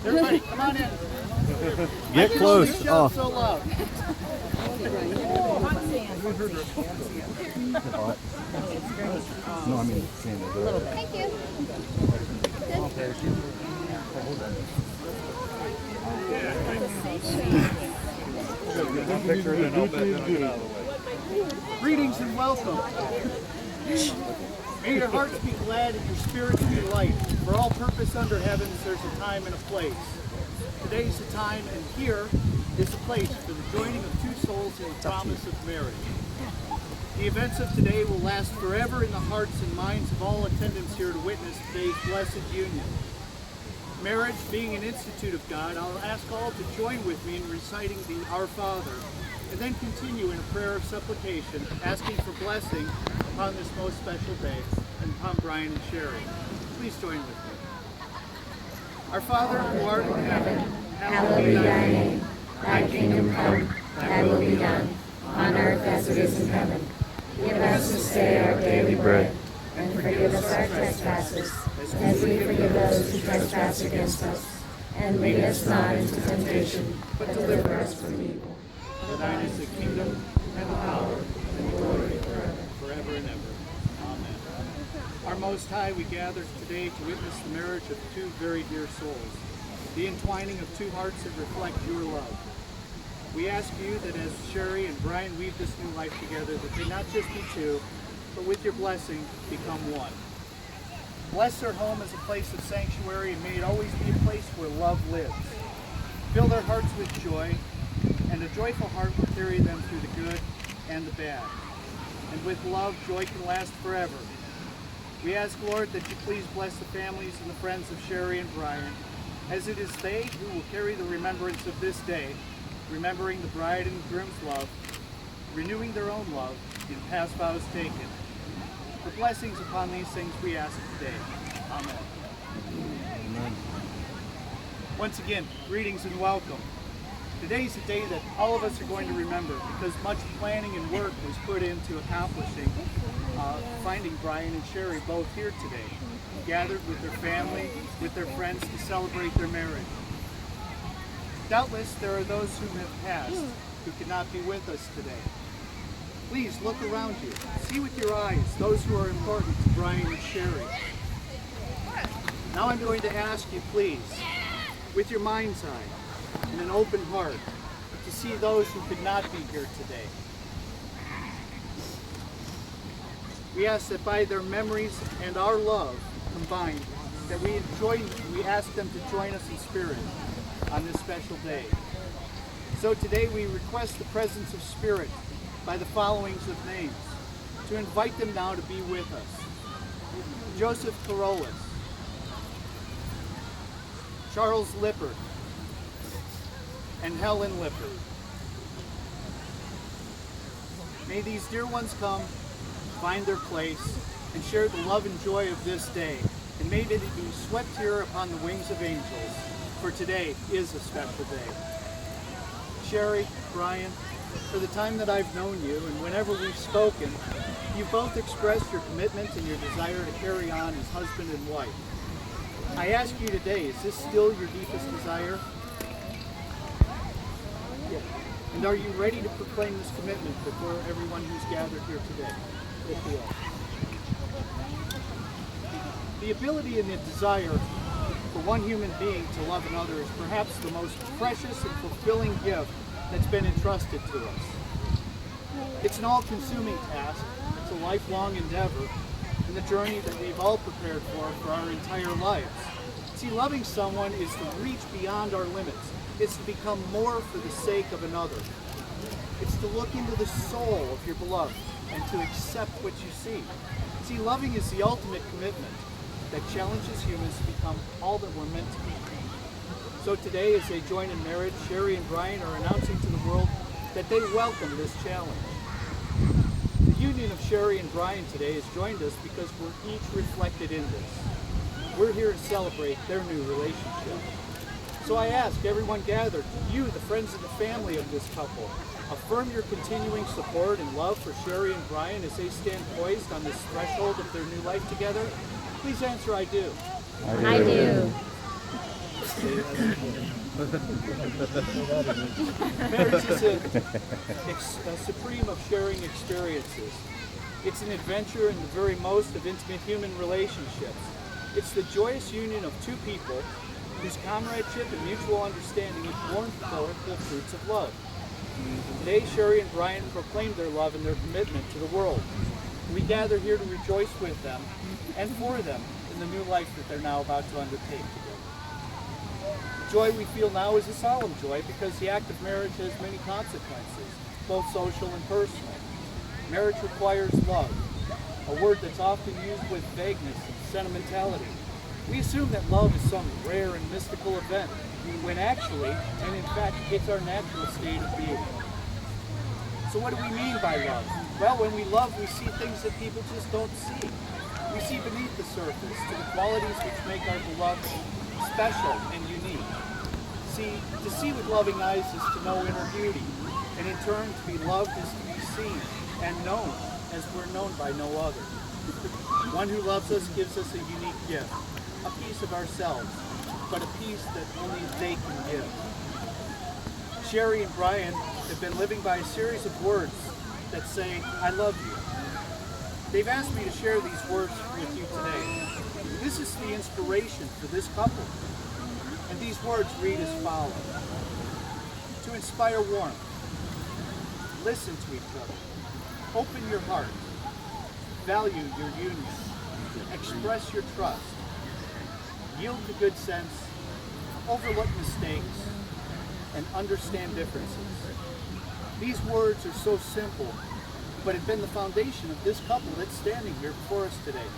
Everybody, come on in. Get close. Oh. So loud. No, I mean, Thank you. Greetings and welcome. May your hearts be glad and your spirits be light. For all purpose under heavens, there's a time and a place. Today's the time, and here is the place for the joining of two souls in the promise of marriage. The events of today will last forever in the hearts and minds of all attendants here to witness today's blessed union. Marriage being an institute of God, I'll ask all to join with me in reciting the Our Father, and then continue in a prayer of supplication, asking for blessing upon this most special day, and upon Brian and Cheri. Please join with me. Our Father, who art in heaven, hallowed be thy name. Thy kingdom come, thy will be done, on earth as it is in heaven. Give us this day our daily bread, and forgive us our trespasses, as we forgive those who trespass against us. And lead us not into temptation, but deliver us from evil. For thine is the kingdom, and the power, and the glory forever, forever and ever. Amen. Our Most High, we gather today to witness the marriage of two very dear souls, the entwining of two hearts that reflect your love. We ask you that as Cheri and Brian weave this new life together, that they not just be two, but with your blessing, become one. Bless their home as a place of sanctuary, and may it always be a place where love lives. Fill their hearts with joy, and a joyful heart will carry them through the good and the bad. And with love, joy can last forever. We ask, Lord, that you please bless the families and the friends of Cheri and Brian, as it is they who will carry the remembrance of this day, remembering the bride and groom's love, renewing their own love in past vows taken. For blessings upon these things we ask today. Amen. Amen. Once again, greetings and welcome. Today's a day that all of us are going to remember, because much planning and work was put into accomplishing finding Brian and Cheri both here today, gathered with their family, with their friends to celebrate their marriage. Doubtless there are those who have passed who could not be with us today. Please look around you. See with your eyes those who are important to Brian and Cheri. Now I'm going to ask you, please, with your mind's eye and an open heart, to see those who could not be here today. We ask that by their memories and our love combined, that we ask them to join us in spirit on this special day. So today we request the presence of spirit by the followings of names, to invite them now to be with us. Joseph Carolus, Charles Lippert, and Helen Lippert. May these dear ones come, find their place, and share the love and joy of this day, and may they be swept here upon the wings of angels, for today is a special day. Cheri, Brian, for the time that I've known you, and whenever we've spoken, you've both expressed your commitment and your desire to carry on as husband and wife. I ask you today, is this still your deepest desire? Yeah. And are you ready to proclaim this commitment before everyone who's gathered here today? If you are. The ability and the desire for one human being to love another is perhaps the most precious and fulfilling gift that's been entrusted to us. It's an all-consuming task, it's a lifelong endeavor, and the journey that we've all prepared for our entire lives. See, loving someone is to reach beyond our limits. It's to become more for the sake of another. It's to look into the soul of your beloved and to accept what you see. See, loving is the ultimate commitment that challenges humans to become all that we're meant to be. So today, as they join in marriage, Cheri and Brian are announcing to the world that they welcome this challenge. The union of Cheri and Brian today has joined us because we're each reflected in this. We're here to celebrate their new relationship. So I ask everyone gathered, you, the friends and the family of this couple, Affirm your continuing support and love for Cheri and Brian as they stand poised on this threshold of their new life together. Please answer, I do. I do. Marriage is a supreme of sharing experiences. It's an adventure in the very most of intimate human relationships. It's the joyous union of two people whose comradeship and mutual understanding is born forth the fruits of love. Today, Cheri and Brian proclaim their love and their commitment to the world. We gather here to rejoice with them and for them in the new life that they're now about to undertake together. The joy we feel now is a solemn joy because the act of marriage has many consequences, both social and personal. Marriage requires love, a word that's often used with vagueness and sentimentality. We assume that love is some rare and mystical event, when actually, and in fact, it's our natural state of being. So what do we mean by love? Well, when we love, we see things that people just don't see. We see beneath the surface to the qualities which make our beloved special and unique. See, to see with loving eyes is to know inner beauty, and in turn, to be loved is to be seen and known as we're known by no other. One who loves us gives us a unique gift, a piece of ourselves, but a piece that only they can give. Cheri and Brian have been living by a series of words that say, I love you. They've asked me to share these words with you today. This is the inspiration for this couple. And these words read as follows. To inspire warmth, listen to each other, open your heart, value your union, express your trust, yield to good sense, overlook mistakes, and understand differences. These words are so simple, but have been the foundation of this couple that's standing here before us today.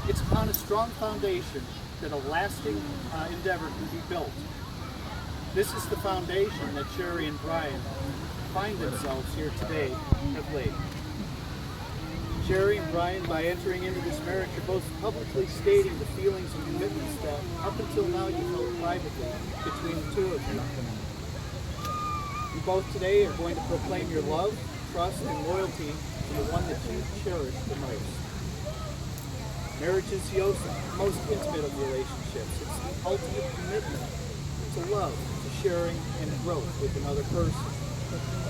It's upon a strong foundation that a lasting endeavor can be built. This is the foundation that Cheri and Brian find themselves here today have laid. Cheri and Brian, by entering into this marriage, are both publicly stating the feelings and commitments that up until now you held privately between the two of you. You both today are going to proclaim your love, trust, and loyalty to the one that you cherish the most. Marriage is the most intimate of relationships. It's the ultimate commitment to love, to sharing, and growth with another person.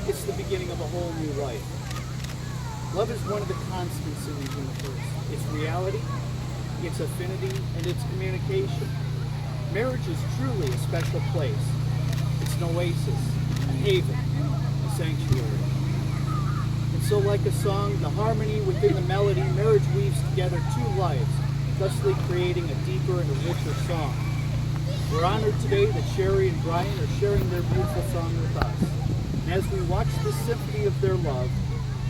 It's the beginning of a whole new life. Love is one of the constants in the universe. It's reality, it's affinity, and it's communication. Marriage is truly a special place. It's an oasis, a haven, a sanctuary. And so like a song, the harmony within the melody, marriage weaves together two lives, thusly creating a deeper and a richer song. We're honored today that Cheri and Brian are sharing their beautiful song with us. And as we watch this symphony of their love,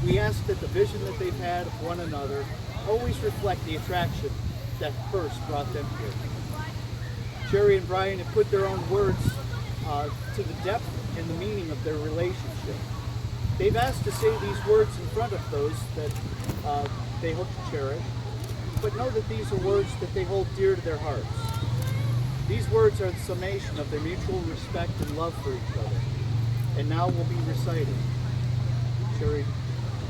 we ask that the vision that they've had of one another always reflect the attraction that first brought them here. Cheri and Brian have put their own words to the depth and the meaning of their relationship. They've asked to say these words in front of those that they hope to cherish, but know that these are words that they hold dear to their hearts. These words are the summation of their mutual respect and love for each other. And now will be recited. Cheri,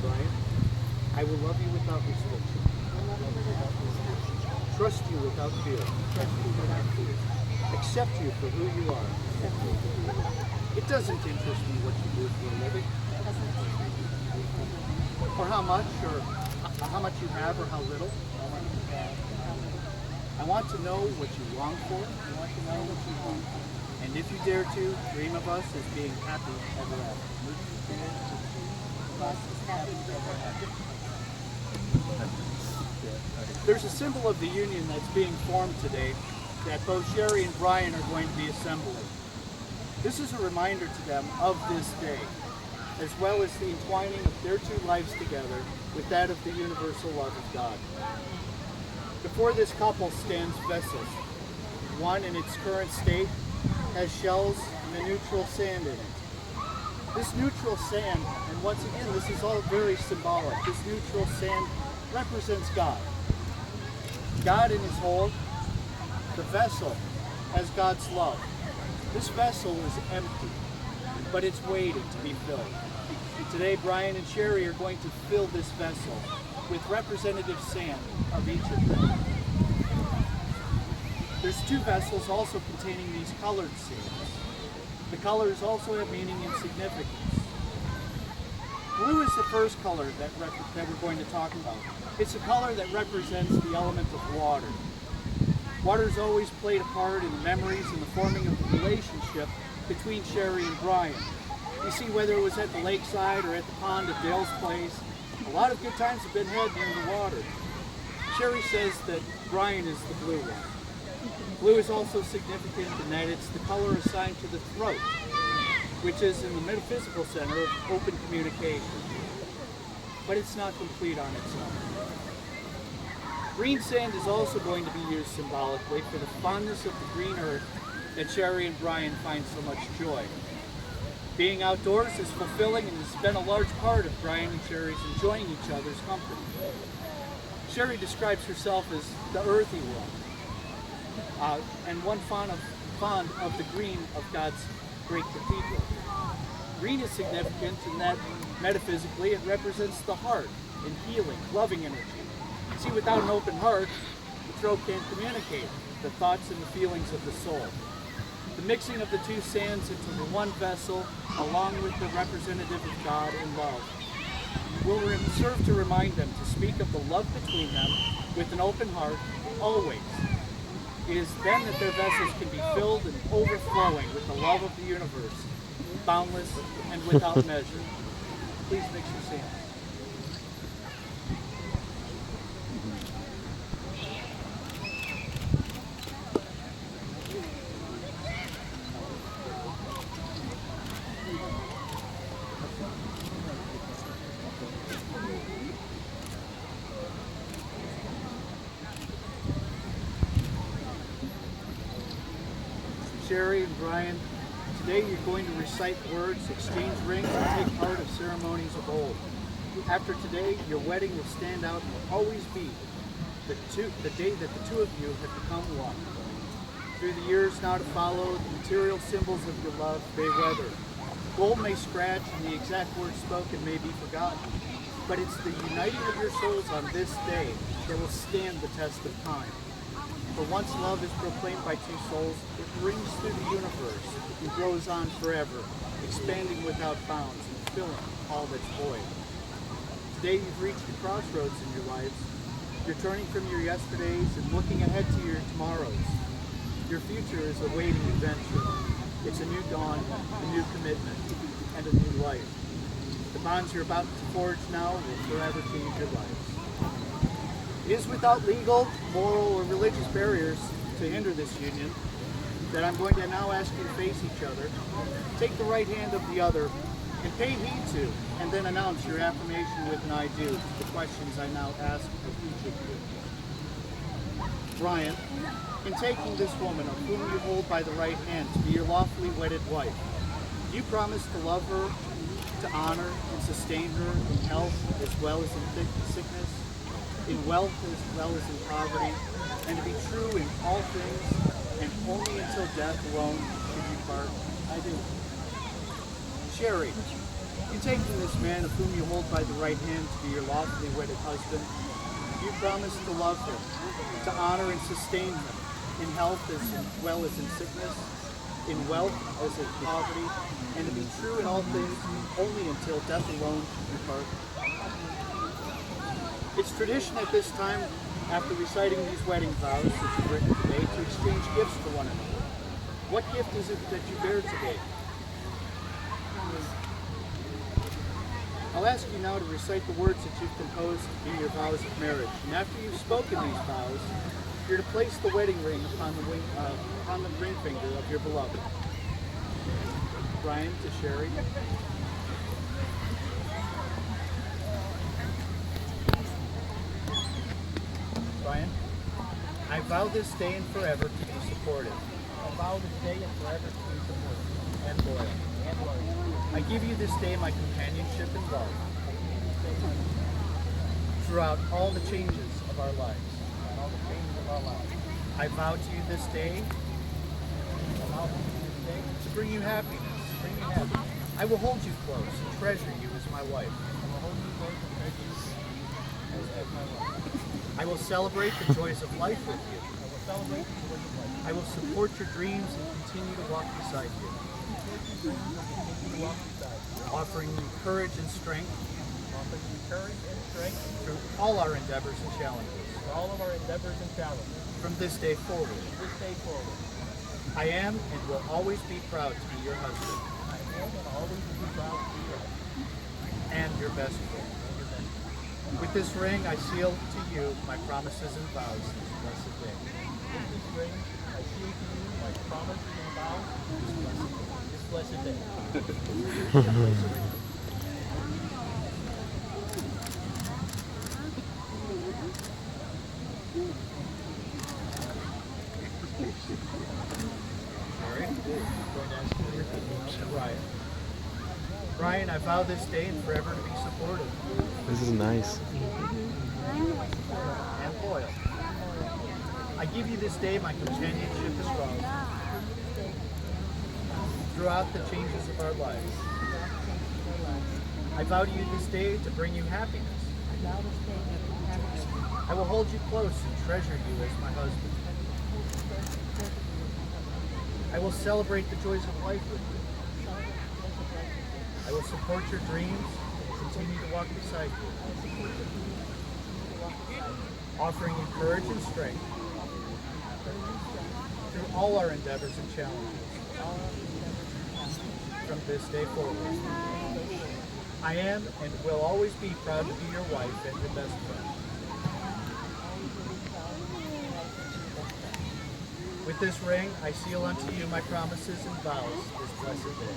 Brian, I will love you without restriction. Trust you without fear. Accept you for who you are. It doesn't interest me what you do for a living, or how much you have, or how little. I want to know what you long for. I want to know what you want. And if you dare to, dream of us as being happy ever after. There's a symbol of the union that's being formed today that both Cheri and Brian are going to be assembling. This is a reminder to them of this day, as well as the entwining of their two lives together with that of the universal love of God. Before this couple stands vessels. One in its current state has shells and a neutral sand in it. This neutral sand, and once again, this is all very symbolic, this neutral sand represents God. God in his whole, the vessel has God's love. This vessel is empty, but it's waiting to be filled. And today, Brian and Cheri are going to fill this vessel with representative sand of each of them. There's 2 vessels also containing these colored sands. The colors also have meaning and significance. Blue is the first color that we're going to talk about. It's a color that represents the element of water. Water's always played a part in the memories and the forming of the relationship between Cheri and Brian. You see, whether it was at the lakeside or at the pond at Dale's place, a lot of good times have been had near the water. Cheri says that Brian is the blue one. Blue is also significant in that it's the color assigned to the throat, which is in the metaphysical center of open communication. But it's not complete on its own. Green sand is also going to be used symbolically for the fondness of the green earth that Cheri and Brian find so much joy. Being outdoors is fulfilling and has been a large part of Brian and Cheri's enjoying each other's company. Cheri describes herself as the earthy one, and one fond of the green of God's great cathedral. Green is significant in that metaphysically it represents the heart and healing, loving energy. See, without an open heart, the throat can't communicate the thoughts and the feelings of the soul. The mixing of the 2 sands into the one vessel, along with the representative of God and love, will serve to remind them to speak of the love between them with an open heart, always. It is then that their vessels can be filled and overflowing with the love of the universe, boundless and without measure. Please mix your sands. Cheri and Brian, today you're going to recite words, exchange rings, and take part of ceremonies of old. After today, your wedding will stand out and will always be the day that the 2 of you have become one. Through the years now to follow, the material symbols of your love may weather. Gold may scratch and the exact words spoken may be forgotten. But it's the uniting of your souls on this day that will stand the test of time. For once love is proclaimed by 2 souls, it rings through the universe and grows on forever, expanding without bounds and filling all that's void. Today you've reached a crossroads in your lives. You're turning from your yesterdays and looking ahead to your tomorrows. Your future is awaiting adventure. It's a new dawn, a new commitment, and a new life. The bonds you're about to forge now will forever change your lives. It is without legal, moral, or religious barriers to hinder this union that I'm going to now ask you to face each other, take the right hand of the other, and pay heed to, and then announce your affirmation with an I do to the questions I now ask of each of you. Brian, in taking this woman of whom you hold by the right hand to be your lawfully wedded wife, do you promise to love her, to honor and sustain her in health as well as in sickness, in wealth as well as in poverty, and to be true in all things, and only until death alone should you part? I do. Cheri, in taking this man of whom you hold by the right hand to be your lawfully wedded husband, you promise to love him, to honor and sustain him, in health as well as in sickness, in wealth as in poverty, and to be true in all things, only until death alone should you part? It's tradition at this time, after reciting these wedding vows that you've written today, to exchange gifts to one another. What gift is it that you bear today? I'll ask you now to recite the words that you've composed in your vows of marriage. And after you've spoken these vows, you're to place the wedding ring upon the ring finger of your beloved. Brian to Cheri. Brian, I vow this day and forever to be supportive. I vow this day and forever to be supportive and loyal. I give you this day my companionship and love throughout all the changes of our lives. I vow to you this day to bring you happiness. I will hold you close and treasure you as my wife. I will celebrate the joys of life with you. I will support your dreams and continue to walk beside you, offering you courage and strength through all our endeavors and challenges. From this day forward, I am and will always be proud to be your husband and your best friend. With this ring, I seal to you my promises and vows this blessed day. Brian, I vow this day and forever to be supportive This is nice. and loyal. I give you this day my companionship as well throughout the changes of our lives. I vow to you this day to bring you happiness. I will hold you close and treasure you as my husband. I will celebrate the joys of life with you. I will support your dreams and continue to walk beside you, offering you courage and strength through all our endeavors and challenges. From this day forward, I am and will always be proud to be your wife and your best friend. With this ring, I seal unto you my promises and vows this blessed day.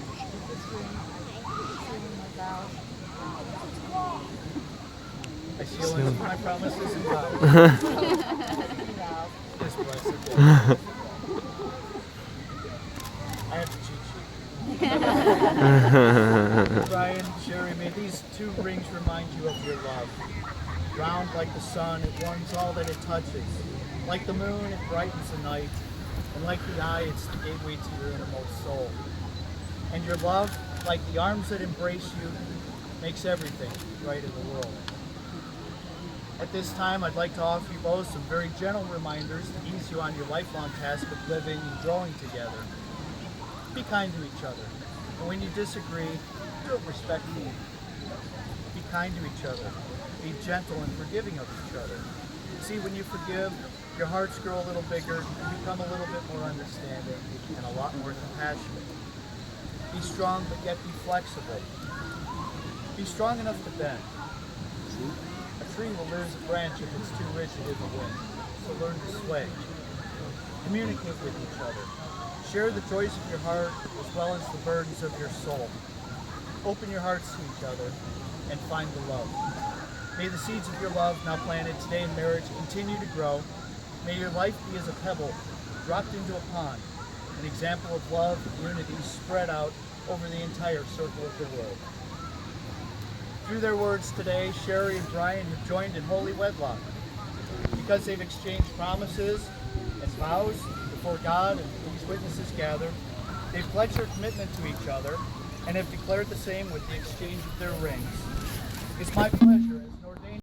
I seal unto you my promises and vows this blessed day. I have to cheat sheet. Brian, Cheri, may these two rings remind you of your love. Round like the sun, it warms all that it touches. Like the moon, it brightens the night. And like the eye, it's the gateway to your innermost soul. And your love, like the arms that embrace you, makes everything right in the world. At this time, I'd like to offer you both some very gentle reminders to ease you on your lifelong task of living and growing together. Be kind to each other. And when you disagree, do it respectfully. Be kind to each other. Be gentle and forgiving of each other. See, when you forgive, your hearts grow a little bigger, you become a little bit more understanding, and a lot more compassionate. Be strong, but yet be flexible. Be strong enough to bend. A tree will lose a branch if it's too rigid in the wind, so learn to sway. Communicate with each other. Share the joys of your heart as well as the burdens of your soul. Open your hearts to each other and find the love. May the seeds of your love now planted today in marriage continue to grow. May your life be as a pebble dropped into a pond, an example of love and unity spread out over the entire circle of the world. Through their words today, Cheri and Brian have joined in holy wedlock. Because they've exchanged promises and vows before God and these witnesses gather, they've pledged their commitment to each other and have declared the same with the exchange of their rings. It's my pleasure as